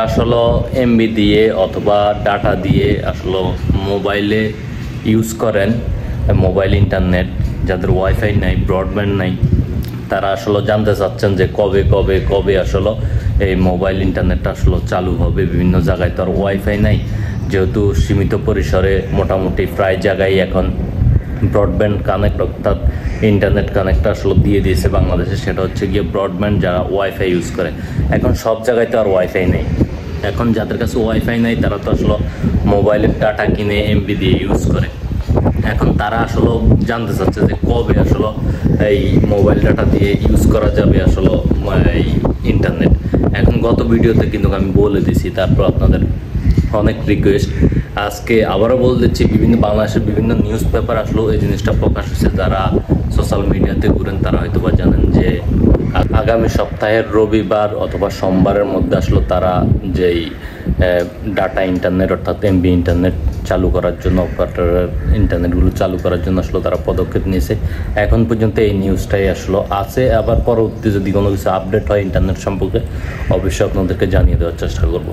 আসলে এমবি দিয়ে অথবা ডাটা দিয়ে আসলে মোবাইলে ইউজ করেন, মোবাইল ইন্টারনেট যাদের ওয়াইফাই নাই, ব্রডব্যান্ড নাই, তারা আসলে জানতে চাচ্ছেন যে কবে আসলে এই মোবাইল ইন্টারনেটটা আসলে চালু হবে। বিভিন্ন জায়গায় তো আর ওয়াইফাই নাই, যেহেতু সীমিত পরিসরে মোটামুটি প্রায় জায়গায় এখন ব্রডব্যান্ড কানেক্ট অর্থাৎ ইন্টারনেট কানেক্ট আসলে দিয়ে দিয়েছে বাংলাদেশে। সেটা হচ্ছে গিয়ে ব্রডব্যান্ড যারা ওয়াইফাই ইউজ করে। এখন সব জায়গায় তো আর ওয়াইফাই নেই। এখন যাদের কাছে ওয়াইফাই নাই তারা তো আসলে মোবাইলের ডাটা কিনে এমবি দিয়ে ইউজ করে। এখন তারা আসলে জানতে চাচ্ছে যে কবে আসলে এই মোবাইল ডাটা দিয়ে ইউজ করা যাবে আসলে এই ইন্টারনেট। এখন গত ভিডিওতে কিন্তু আমি বলে দিছি, তারপর আপনাদের অনেক রিকোয়েস্ট আজকে আবারও বলে দিচ্ছি। বাংলাদেশের বিভিন্ন নিউজ পেপার আসলেও এই জিনিসটা প্রকাশ হয়েছে। যারা সোশ্যাল মিডিয়াতে ঘুরেন তারা হয়তো বা জানেন যে আগামী সপ্তাহের রবিবার অথবা সোমবারের মধ্যে আসলে তারা যেই ডাটা ইন্টারনেট অর্থাৎ এমবি ইন্টারনেট চালু করার জন্য, অপারেটরের ইন্টারনেটগুলো চালু করার জন্য আসলে তারা পদক্ষেপ নিয়েছে। এখন পর্যন্ত এই নিউজটাই আসলে আছে। আবার পরবর্তী যদি কোনো কিছু আপডেট হয় ইন্টারনেট সম্পর্কে অবশ্যই আপনাদেরকে জানিয়ে দেওয়ার চেষ্টা করব।